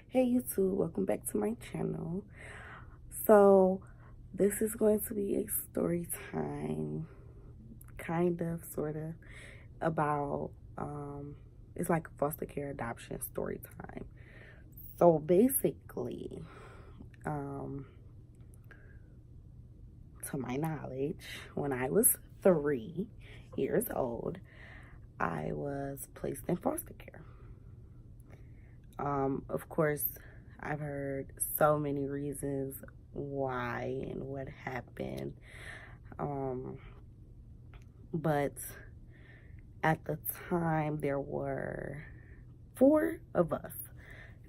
Hey YouTube, welcome back to my channel. So this is going to be a story time, kind of, sort of, about it's like a foster care adoption story time. So basically, um, to my knowledge, when I was 3 years old, I was placed in foster care. Of course, I've heard so many reasons why and what happened. Um, but at the time, there were 4 of us.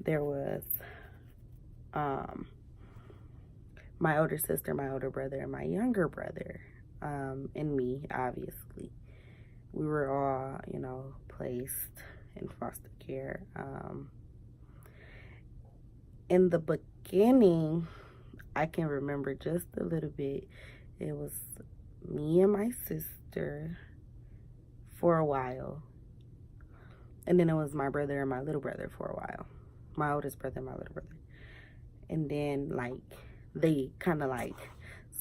There was um, my older sister, my older brother, and my younger brother, and me, obviously. We were all, placed in foster care. In the beginning, I can remember just a little bit. It was me and my sister for a while. And then it was my brother and my little brother for a while. My oldest brother and my little brother. And then, they kind of,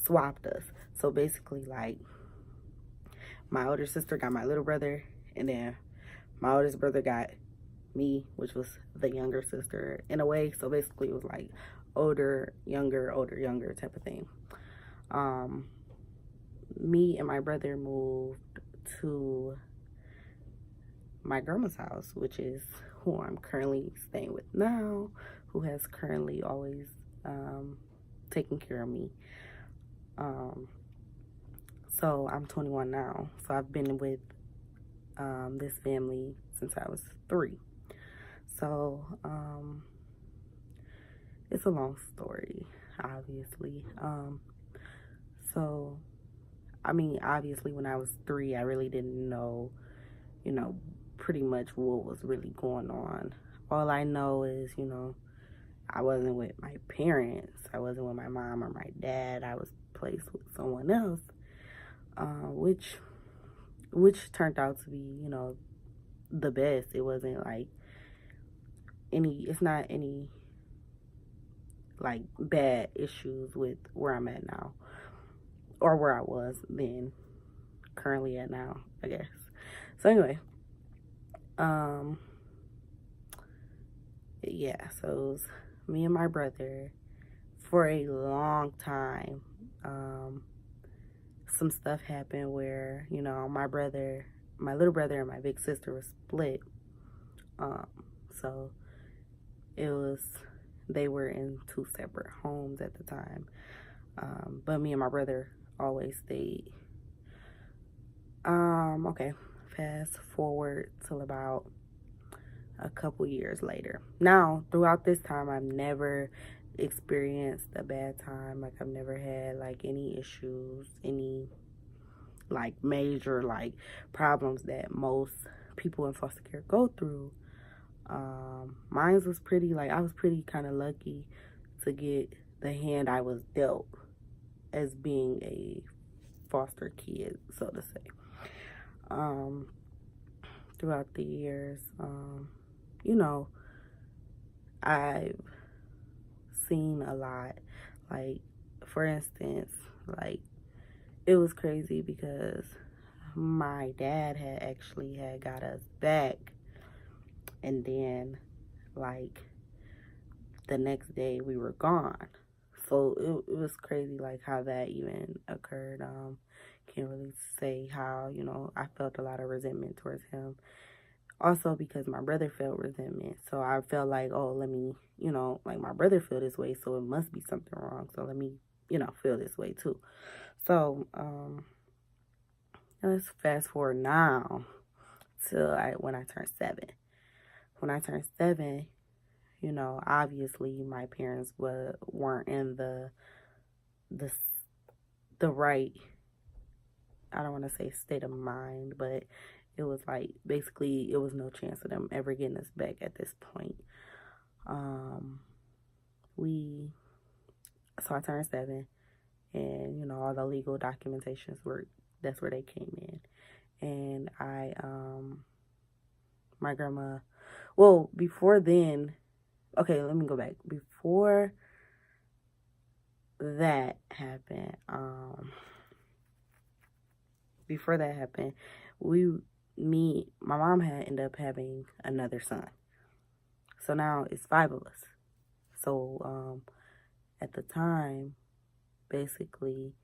swapped us. So, basically, my older sister got my little brother. And then my oldest brother got me, which was the younger sister, in a way. So, basically, it was, older, younger type of thing. Me and my brother moved to my grandma's house, which is who I'm currently staying with now, who has currently always taken care of me. So I'm 21 now. So I've been with this family since I was 3. So it's a long story, obviously. So, I mean, obviously, when I was 3, I really didn't know, pretty much what was really going on. All I know is, I wasn't with my parents. I wasn't with my mom or my dad. I was placed with someone else, which turned out to be, the best. It wasn't it's not any bad issues with where I'm at now, or where I was then, currently at now, I guess. So anyway, yeah, so it was me and my brother for a long time. Some stuff happened where, my little brother and my big sister were split. So it was, they were in 2 separate homes at the time. But me and my brother always stayed. Okay, fast forward till about a couple years later. Now, throughout this time, I've never experienced a bad time. I've never had any issues, any major problems that most people in foster care go through. Mine was pretty I was pretty kind of lucky to get the hand I was dealt as being a foster kid, so to say. Throughout the years, I've seen a lot. For instance, it was crazy because my dad had actually had got us back, and then the next day we were gone. So it was crazy how that even occurred. Can't really say how, I felt a lot of resentment towards him. Also because my brother felt resentment. So I felt oh, let me, my brother feel this way, so it must be something wrong. So let me, feel this way too. So, let's fast forward now to when I turned 7. When I turned 7, obviously my parents weren't in the right, I don't want to say state of mind, but it was basically it was no chance of them ever getting us back at this point. So I turned 7, and all the legal documentations that's where they came in. And my grandma, well, before then, okay, let me go back. Before that happened, my mom had ended up having another son. So now it's 5 of us. So at the time, basically,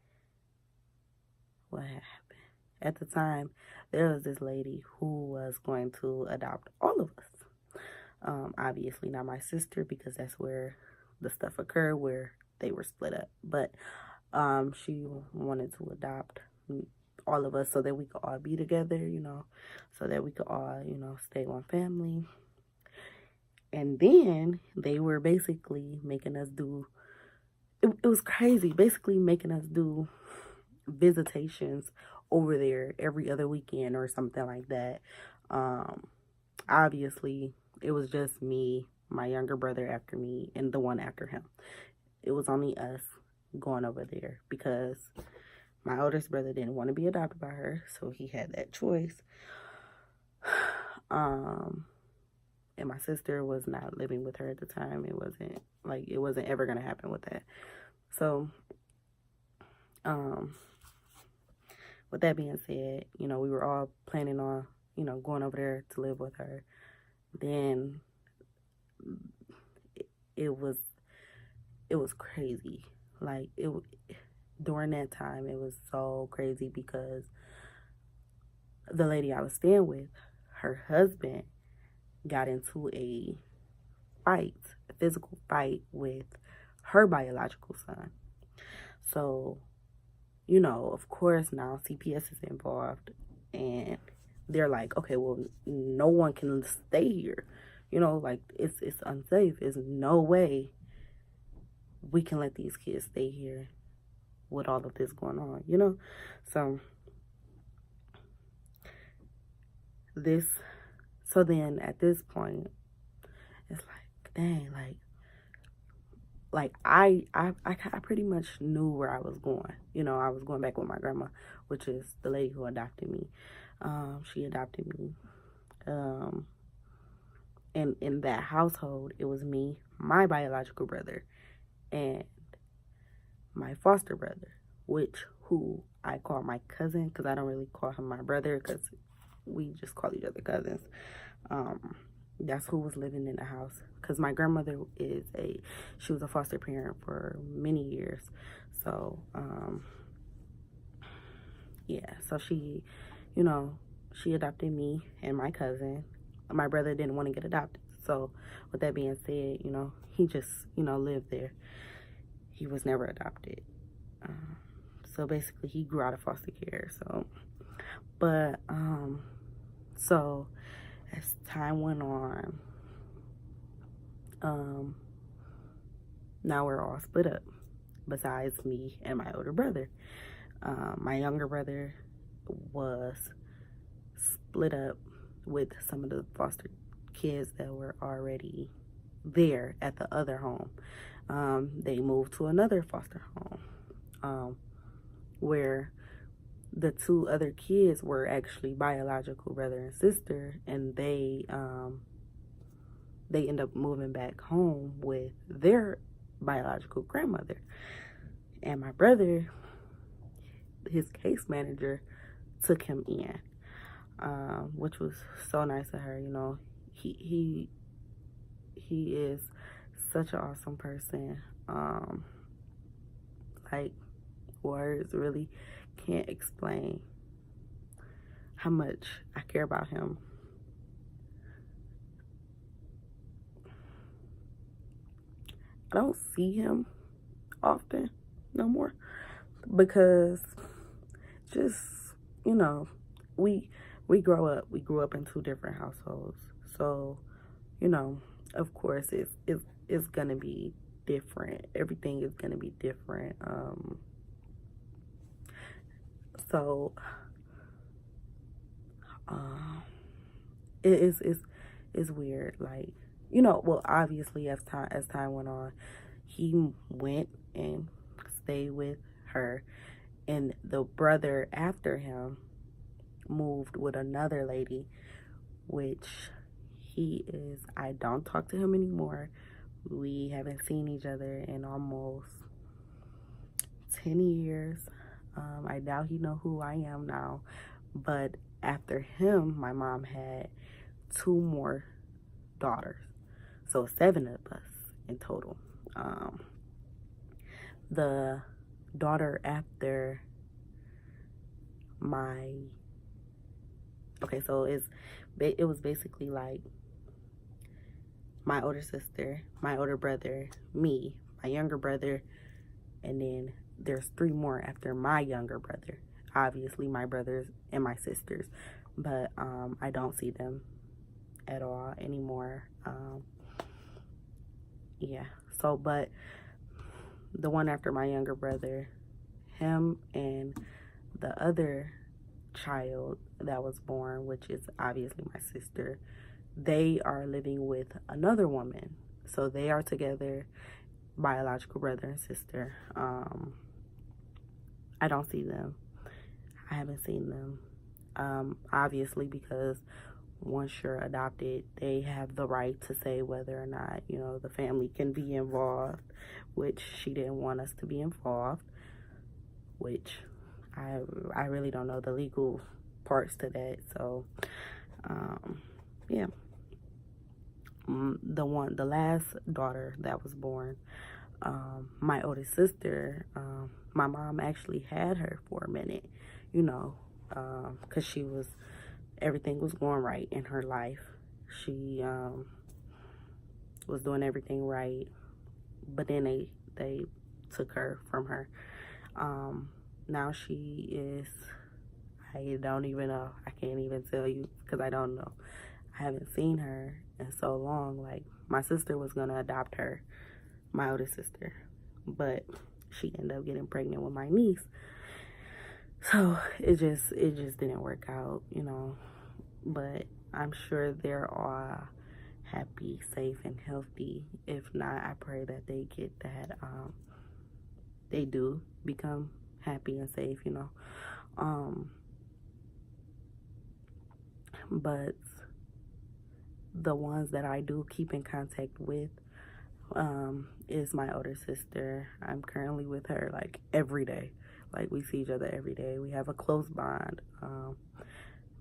what happened? At the time, there was this lady who was going to adopt all of us. Obviously not my sister, because that's where the stuff occurred, where they were split up. But she wanted to adopt all of us so that we could all be together, so that we could all, stay one family. And then they were basically making us do, it was crazy, basically making us do visitations over there every other weekend or something like that. Obviously, it was just me, my younger brother after me, and the one after him. It was only us going over there because my oldest brother didn't want to be adopted by her, so he had that choice. And my sister was not living with her at the time. It wasn't ever gonna happen with that. So, with that being said, we were all planning on, going over there to live with her. Then it was crazy. During that time, it was so crazy because the lady I was staying with, her husband got into a physical fight with her biological son. So, of course now CPS is involved, and they're like, okay, well, no one can stay here. It's unsafe. There's no way we can let these kids stay here with all of this going on, So then at this point, it's like, dang, I pretty much knew where I was going. I was going back with my grandma, which is the lady who adopted me. She adopted me. And in that household, it was me, my biological brother, and my foster brother, who I call my cousin, because I don't really call him my brother, because we just call each other cousins. That's who was living in the house, because my grandmother she was a foster parent for many years. So yeah, so she adopted me and my cousin. My brother didn't want to get adopted, so with that being said, he just lived there. He was never adopted. So basically he grew out of foster care. So as time went on, now we're all split up, besides me and my older brother. My younger brother was split up with some of the foster kids that were already there at the other home. They moved to another foster home, where the 2 other kids were actually biological brother and sister, and they end up moving back home with their biological grandmother. And my brother, his case manager, took him in, which was so nice of her. He is such an awesome person. Words really can't explain how much I care about him. I don't see him often no more, because just, we grew up in 2 different households. So, of course it's gonna be different. Everything is gonna be different. It's weird. Well, obviously as time went on, he went and stayed with her, and the brother after him moved with another lady, which I don't talk to him anymore, We haven't seen each other in almost 10 years. I doubt he know who I am now. But after him, my mom had 2 more daughters. So 7 of us in total. The daughter after my... Okay, so it was basically like my older sister, my older brother, me, my younger brother, and then there's 3 more after my younger brother. Obviously, my brothers and my sisters, but I don't see them at all anymore. Yeah, so, but the one after my younger brother, him and the other child that was born, which is obviously my sister, they are living with another woman. So they are together, biological brother and sister. I don't see them. I haven't seen them. Obviously, because once you're adopted, they have the right to say whether or not, you know, the family can be involved, which she didn't want us to be involved, which I really don't know the legal parts to that. So, yeah. The last daughter that was born, my oldest sister, my mom actually had her for a minute, you know, because everything was going right in her life. She was doing everything right, but then they took her from her. Now she is, I don't even know. I can't even tell you because I don't know. I haven't seen her in so long. Like, my sister was gonna adopt her, my oldest sister, but she ended up getting pregnant with my niece. So it just didn't work out, you know. But I'm sure they're all happy, safe, and healthy. If not, I pray that they get that. They do become happy and safe, you know. But the ones that I do keep in contact with is my older sister. I'm currently with her like every day. Like, we see each other every day. We have a close bond.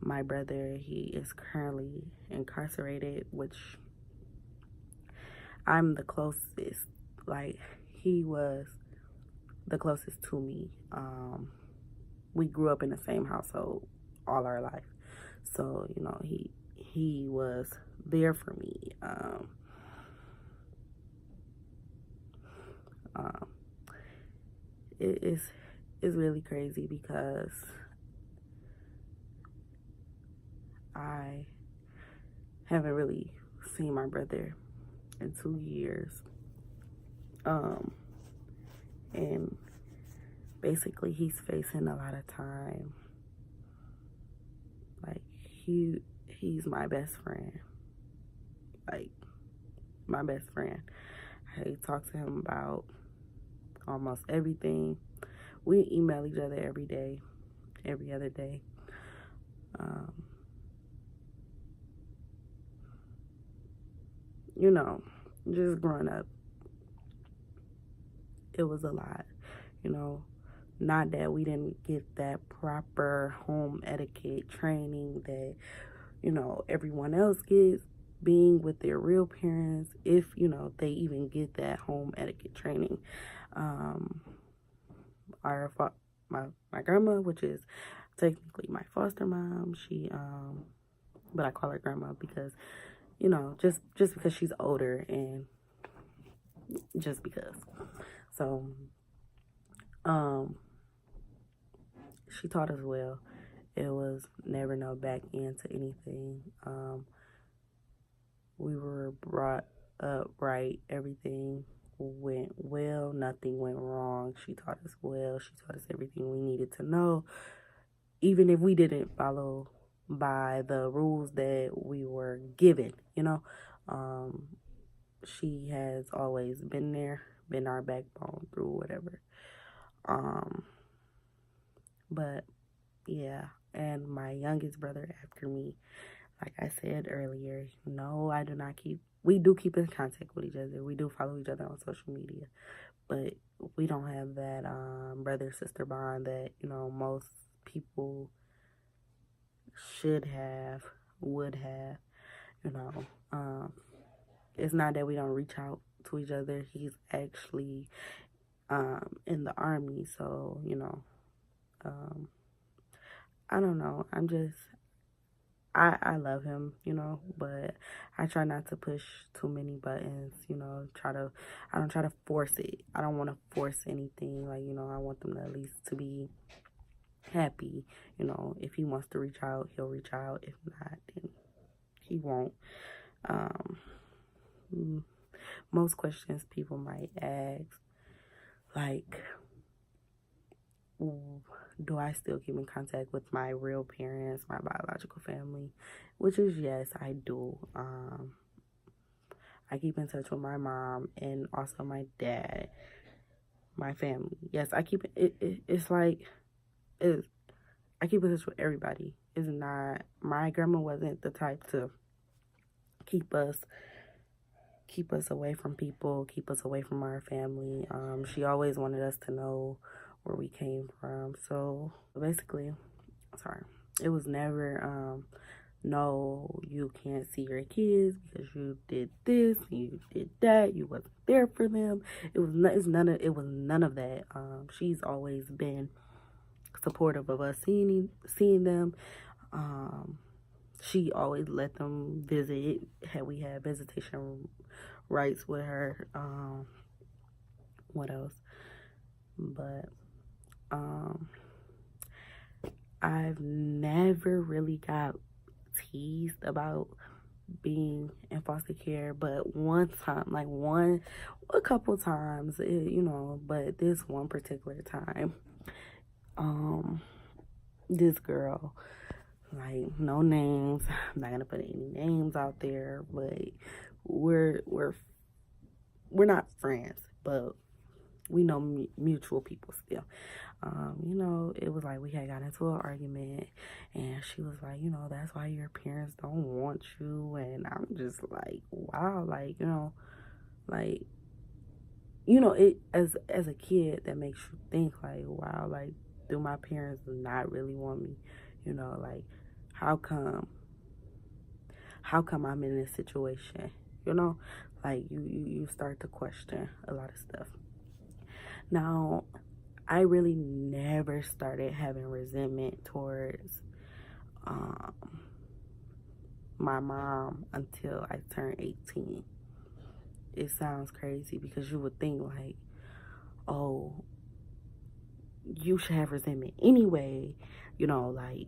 My brother, he is currently incarcerated, which I'm the closest. Like, he was the closest to me. We grew up in the same household all our life. So, you know, he was there for me. It's really crazy because I haven't really seen my brother in 2 years. And basically he's facing a lot of time. Like, he's my best friend. Like, my best friend. I talk to him about almost everything. We email each other every day, every other day. You know, just growing up, it was a lot, you know. Not that we didn't get that proper home etiquette training that, you know, everyone else gets, being with their real parents, if, you know, they even get that home etiquette training. My grandma, which is technically my foster mom, she but I call her grandma because, you know, just because she's older, and just because. So she taught us well. It was never no back end to anything. We were brought up right. Everything went well. Nothing went wrong. She taught us well. She taught us everything we needed to know. Even if we didn't follow by the rules that we were given, you know. She has always been there, been our backbone through whatever. But yeah, and my youngest brother after me, like I said earlier, no, I do not keep, we do keep in contact with each other. We do follow each other on social media, but we don't have that brother sister bond that, you know, most people should have, would have, you know. It's not that we don't reach out to each other. He's actually in the army, so, you know, I don't know. I love him, you know, but I try not to push too many buttons, you know, I don't try to force it. I don't want to force anything. Like, you know, I want them to at least to be happy. You know, if he wants to reach out, he'll reach out. If not, then he won't. Um, most questions people might ask, like, do I still keep in contact with my real parents, my biological family? Which is yes, I do. I keep in touch with my mom and also my dad, my family. Yes, I keep it's like I keep in touch with everybody. It's not, my grandma wasn't the type to keep us away from people, keep us away from our family. She always wanted us to know where we came from. So basically, sorry, it was never no, you can't see your kids because you did this, you did that, you wasn't there for them. It was none of that. She's always been supportive of us seeing them. She always let them visit. We had visitation rights with her. What else? But I've never really got teased about being in foster care, but one time, like a couple times, you know, but this one particular time, this girl, like, no names, I'm not gonna put any names out there, but we're not friends, but we know mutual people still. You know, it was like we had got into an argument, and she was like, you know, that's why your parents don't want you. And I'm just like, wow, like, you know, it as a kid, that makes you think like, wow, like, do my parents not really want me? You know, like, how come I'm in this situation? You know, like, you start to question a lot of stuff. Now, I really never started having resentment towards my mom until I turned 18. It sounds crazy because you would think like, oh, you should have resentment anyway, you know, like,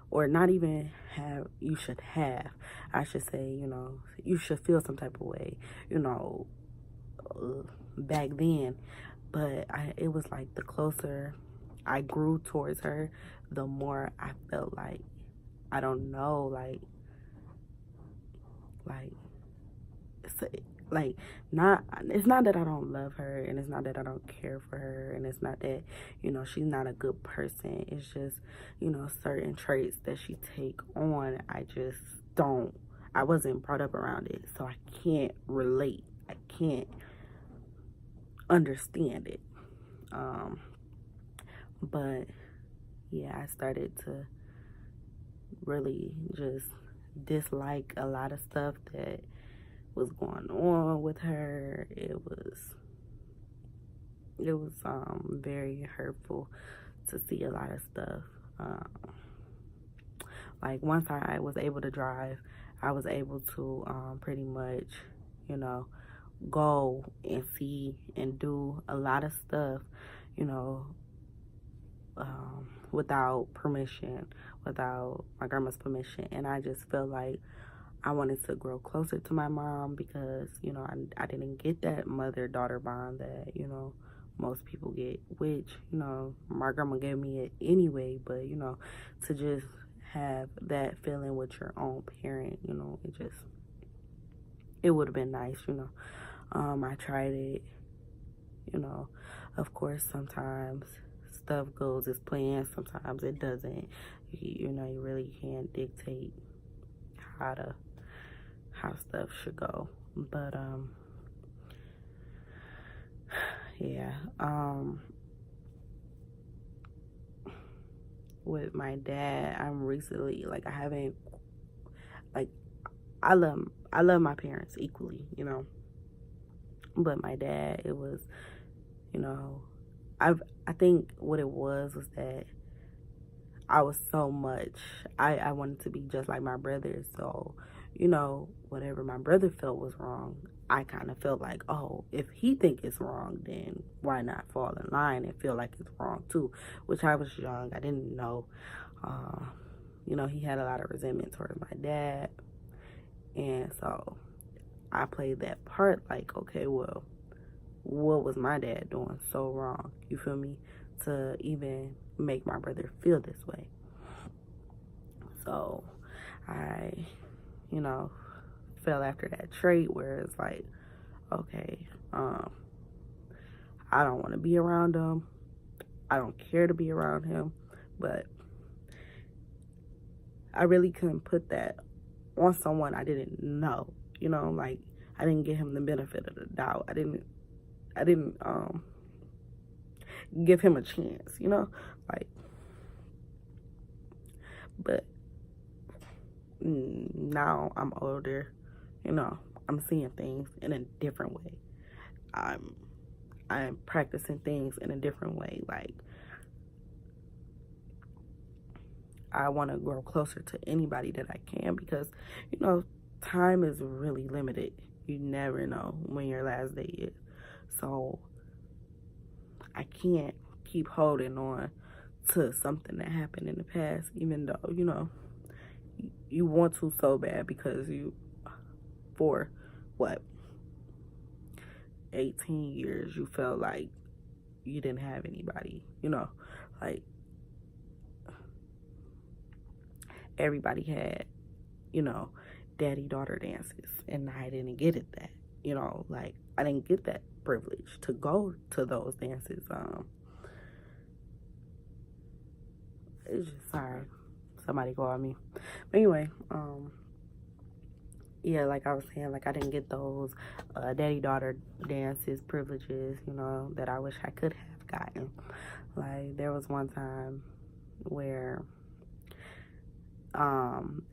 or not even have, you should have, I should say, you know, you should feel some type of way, you know, back then. But it was like the closer I grew towards her, the more I felt like, I don't know, it's not that I don't love her, and it's not that I don't care for her, and it's not that, you know, she's not a good person. It's just, you know, certain traits that she take on, I just don't, I wasn't brought up around it, so I can't relate. I can't understand it. But yeah, I started to really just dislike a lot of stuff that was going on with her. It was very hurtful to see a lot of stuff. Like, once I was able to drive, I was able to pretty much, you know, go and see and do a lot of stuff, you know, without permission, without my grandma's permission. And I just felt like I wanted to grow closer to my mom because, you know, I didn't get that mother-daughter bond that, you know, most people get, which, you know, my grandma gave me it anyway, but, you know, to just have that feeling with your own parent, you know, it would have been nice, you know. I tried it, you know, of course, sometimes stuff goes as planned, sometimes it doesn't. You know, you really can't dictate how stuff should go. But yeah, with my dad, I'm recently, like, I haven't, like, I love my parents equally, you know. But my dad, it was, you know, I think what it was that I was so much, I wanted to be just like my brother. So, you know, whatever my brother felt was wrong, I kind of felt like, oh, if he think it's wrong, then why not fall in line and feel like it's wrong too? Which I was young, I didn't know. Uh, you know, he had a lot of resentment towards my dad, and so I played that part like, okay, well, what was my dad doing so wrong? You feel me? To even make my brother feel this way. So I, you know, fell after that trait where it's like, okay, I don't want to be around him. I don't care to be around him. But I really couldn't put that on someone I didn't know. You know, like, I didn't give him the benefit of the doubt. I didn't give him a chance, you know? Like, but now I'm older, you know, I'm seeing things in a different way. I'm practicing things in a different way. Like, I want to grow closer to anybody that I can, because, you know, time is really limited. You never know when your last day is. So I can't keep holding on to something that happened in the past, even though, you know, you want to so bad, because for what, 18 years, you felt like you didn't have anybody, you know, like, everybody had, you know, daddy-daughter dances, and I didn't get it that, you know, like, I didn't get that privilege to go to those dances. It's just, sorry, somebody called me. But anyway, yeah, like I was saying, like, I didn't get those daddy-daughter dances, privileges, you know, that I wish I could have gotten. Like, there was one time where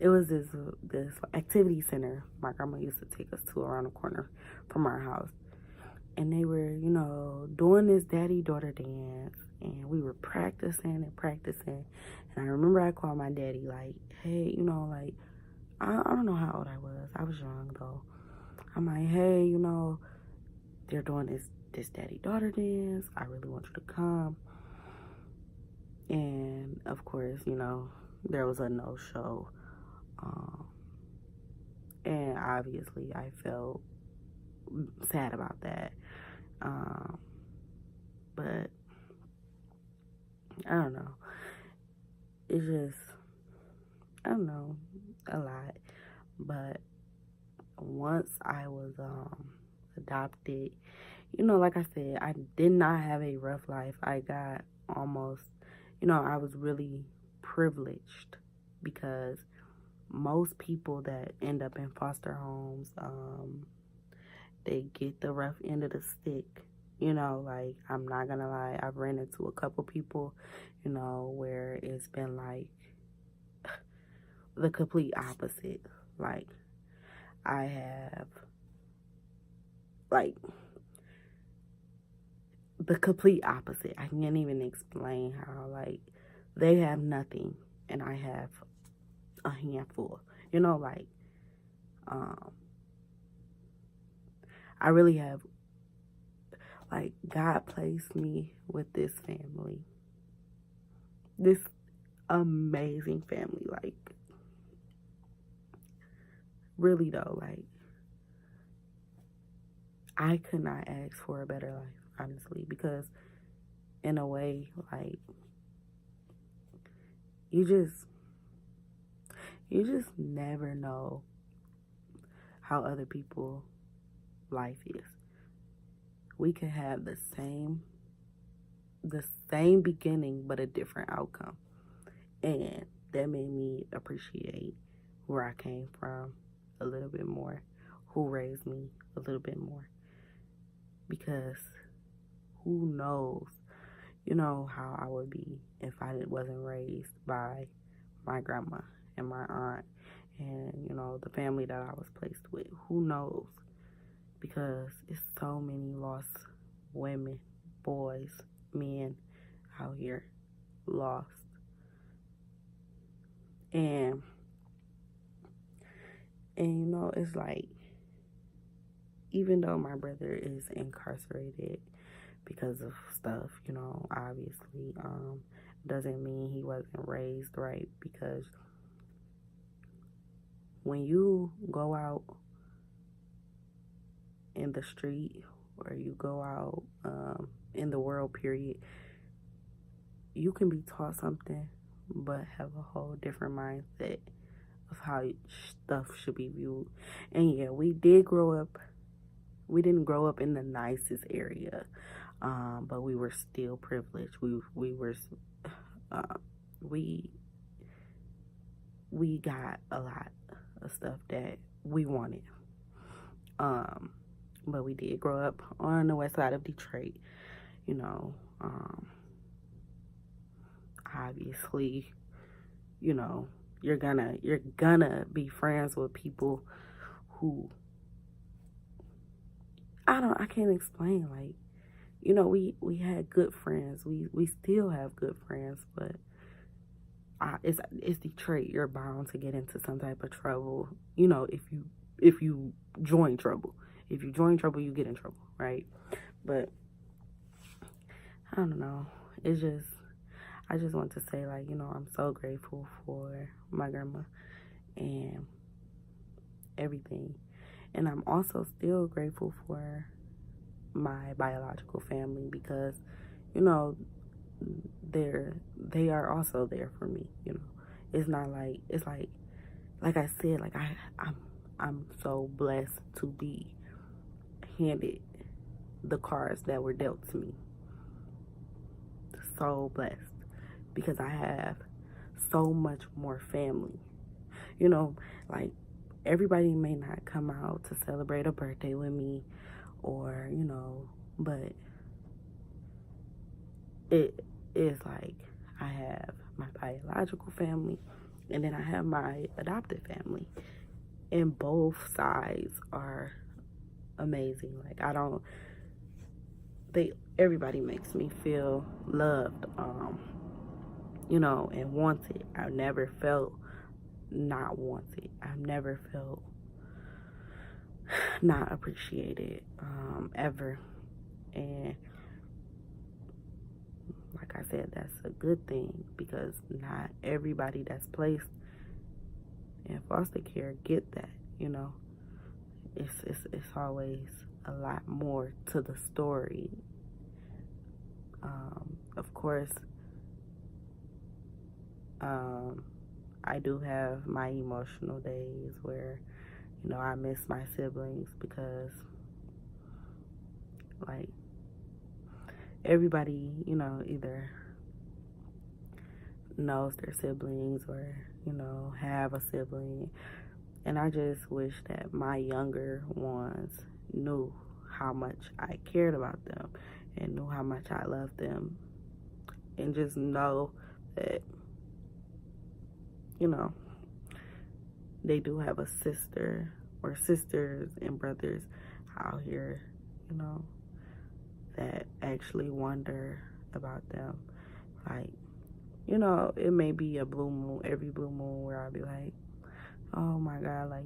it was this activity center my grandma used to take us to around the corner from our house, and they were, you know, doing this daddy-daughter dance, and we were practicing and practicing. And I remember I called my daddy, like, hey, you know, like, I don't know how old I was. I was young though. I'm like, hey, you know, they're doing this daddy-daughter dance. I really want you to come. And of course, you know, there was a no-show. And obviously I felt sad about that. But I don't know. It's just, I don't know, a lot. But once I was adopted, you know, like I said, I did not have a rough life. I got almost, you know, I was really privileged, because most people that end up in foster homes, they get the rough end of the stick. You know, like, I'm not gonna lie, I've ran into a couple people, you know, where it's been like the complete opposite. Like, I have, like, the complete opposite. I can't even explain how, like, they have nothing and I have a handful. You know, like, I really have, like, God placed me with this family. This amazing family. Like, really though, like, I could not ask for a better life, honestly, because in a way, like, you just never know how other people life is. We could have the same beginning but a different outcome, and that made me appreciate where I came from a little bit more, who raised me a little bit more. Because who knows, how I would be if I wasn't raised by my grandma and my aunt and, the family that I was placed with. Who knows? Because it's so many lost women, boys, men out here lost. And it's like, even though my brother is incarcerated because of stuff, obviously, doesn't mean he wasn't raised right. Because when you go out in the street, or you go out in the world, period, you can be taught something but have a whole different mindset of how stuff should be viewed. And yeah, we didn't grow up in the nicest area, but we were still privileged. We got a lot of stuff that we wanted. But we did grow up on the west side of Detroit. Obviously, you're gonna be friends with people who I can't explain. Like, we had good friends. We still have good friends, but it's Detroit. You're bound to get into some type of trouble. If you join trouble. If you join trouble, you get in trouble, right? But I don't know. I just want to say, like, I'm so grateful for my grandma and everything. And I'm also still grateful for my biological family, because, they are also there for me. It's not like, it's like I said, like I'm so blessed to be handed the cards that were dealt to me. So blessed, because I have so much more family. Like, everybody may not come out to celebrate a birthday with me, or but it is like, I have my biological family, and then I have my adopted family, and both sides are amazing. Like, everybody makes me feel loved, and wanted. I've never felt not wanted. I've never felt not appreciated, ever. And like I said, that's a good thing, because not everybody that's placed in foster care get that. It's always a lot more to the story. Of course, I do have my emotional days where, I miss my siblings, because, like, everybody, either knows their siblings or, have a sibling. And I just wish that my younger ones knew how much I cared about them and knew how much I loved them. And just know that, they do have a sister or sisters and brothers out here, that actually wonder about them. Like, it may be a blue moon, every blue moon, where I'll be like, oh my God, like,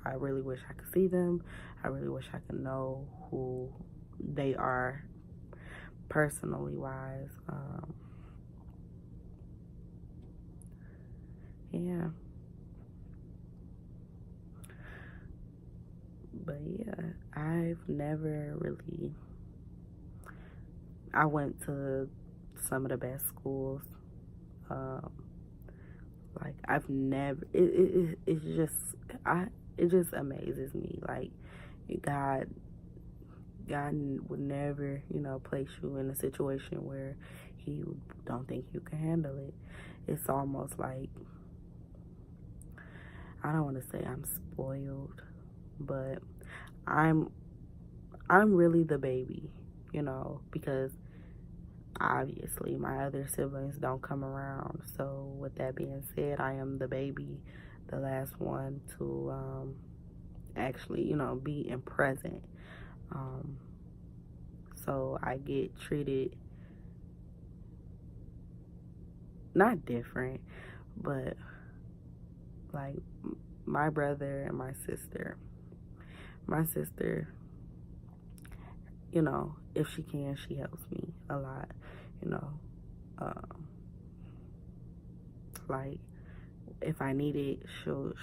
I really wish I could see them. I really wish I could know who they are personally wise. Yeah. But yeah, I went to some of the best schools. Like, I've never, it just amazes me. Like, God would never, place you in a situation where he don't think you can handle it. It's almost like, I don't want to say I'm spoiled, but I'm really the baby, you know, because obviously my other siblings don't come around. So with that being said, I am the baby, the last one to actually, you know, be in present. So I get treated not different, but like my brother and my sister, you know, if she can, she helps me a lot, you know. Like if I need it, she'll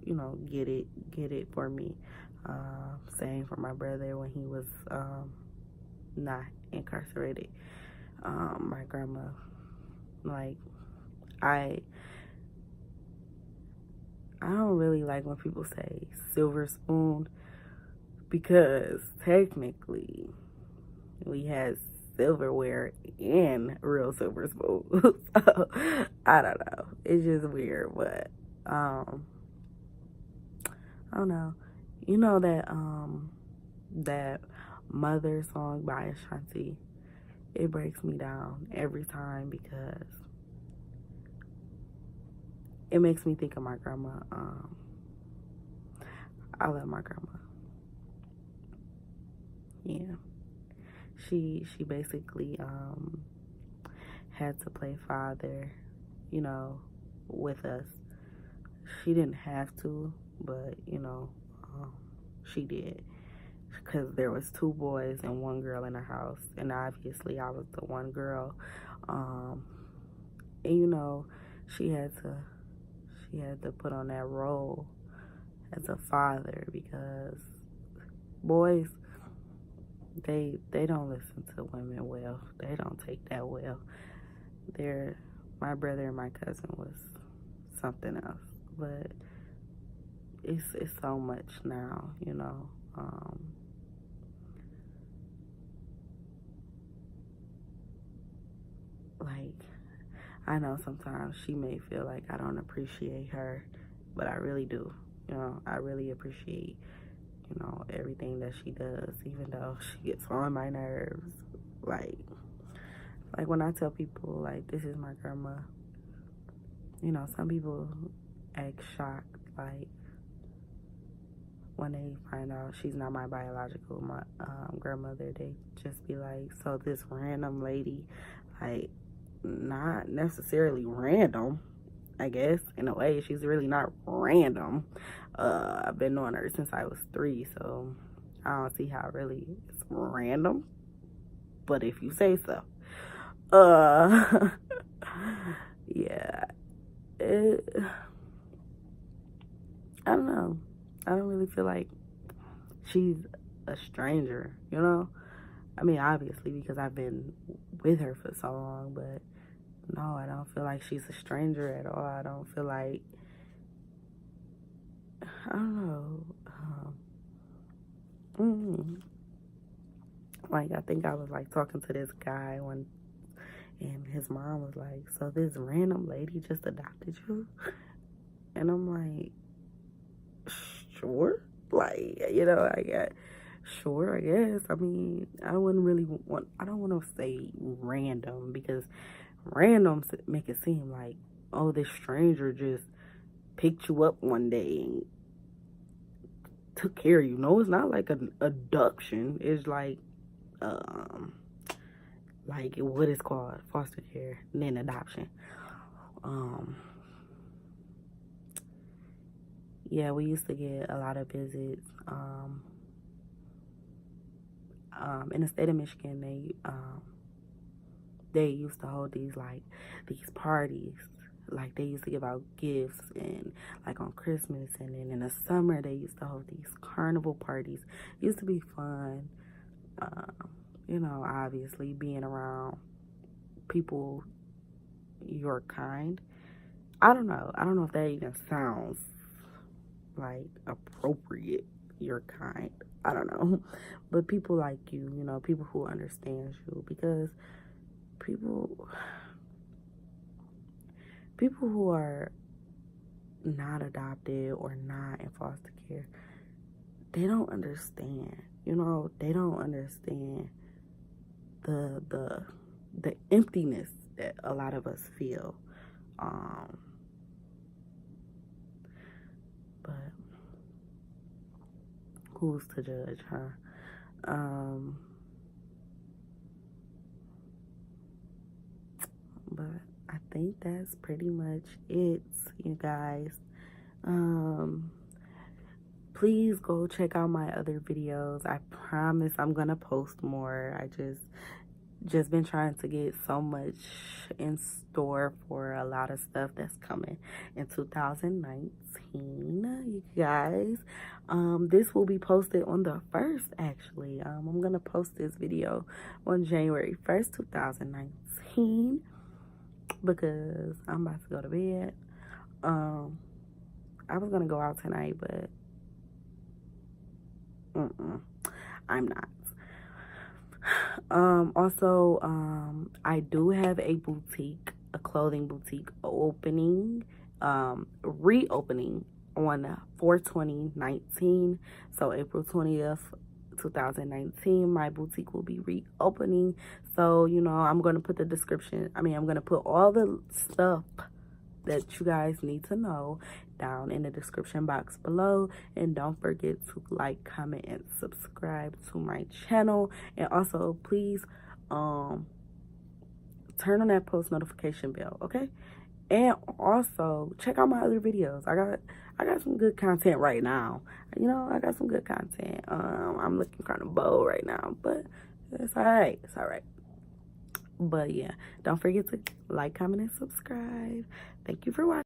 you know, get it for me. Same for my brother when he was not incarcerated. My grandma, like I don't really like when people say silver spoon, because technically we had silverware and real silver spoons. So I don't know. It's just weird, but I don't know. You know that Mother song by Ashanti, it breaks me down every time because it makes me think of my grandma. I love my grandma. Yeah. She basically had to play father, you know, with us. She didn't have to, but you know, she did, because there was 2 boys and 1 girl in the house, and obviously I was the 1 girl. And you know, she had to put on that role as a father, because boys, they don't listen to women well. They don't take that well. My brother and my cousin was something else, but it's so much now, you know. Like, I know sometimes she may feel like I don't appreciate her, but I really do. You know, I really appreciate, you know, everything that she does, even though she gets on my nerves. Like when I tell people, like, this is my grandma, you know, some people act shocked, like, when they find out she's not my biological grandmother. They just be like, so this random lady, like, not necessarily random, I guess, in a way. She's really not random. I've been knowing her since I was 3, so I don't see how really it's random, but if you say so. Yeah, I don't know. I don't really feel like she's a stranger, you know? I mean, obviously, because I've been with her for so long, but no, I don't feel like she's a stranger at all. I don't feel like, I don't know. Like, I think I was, like, talking to this guy one, and his mom was like, so this random lady just adopted you? And I'm like, sure. Like, you know, sure, I guess. I mean, I don't want to say random, because random make it seem like, oh, this stranger just picked you up one day and took care of you. No, it's not like an abduction. It's like what is called foster care and then adoption. Yeah, we used to get a lot of visits. In the state of Michigan, they used to hold these parties. Like, they used to give out gifts, and like on Christmas, and then in the summer they used to hold these carnival parties. It used to be fun. You know, obviously being around people your kind. I don't know if that even sounds like appropriate, your kind. I don't know. But people like you, you know, people who understand you, because people who are not adopted or not in foster care, they don't understand. You know, they don't understand the emptiness that a lot of us feel. But who's to judge, huh? But I think that's pretty much it, you guys. Please go check out my other videos. I promise I'm gonna post more. I just been trying to get so much in store for a lot of stuff that's coming in 2019, you guys. This will be posted on the 1st, actually. I'm gonna post this video on January 1st, 2019, because I'm about to go to bed. I was gonna go out tonight, but I'm not. Also, I do have a boutique, a clothing boutique opening, reopening on 4/20/19. So April 20th, 2019, my boutique will be reopening. So, you know, I'm going to put the description, I'm going to put all the stuff that you guys need to know down in the description box below. And don't forget to like, comment, and subscribe to my channel. And also, please turn on that post notification bell, okay? And also check out my other videos. I got some good content right now. You know, I got some good content. I'm looking kind of bold right now, but it's all right. It's all right. But yeah, don't forget to like, comment, and subscribe. Thank you for watching.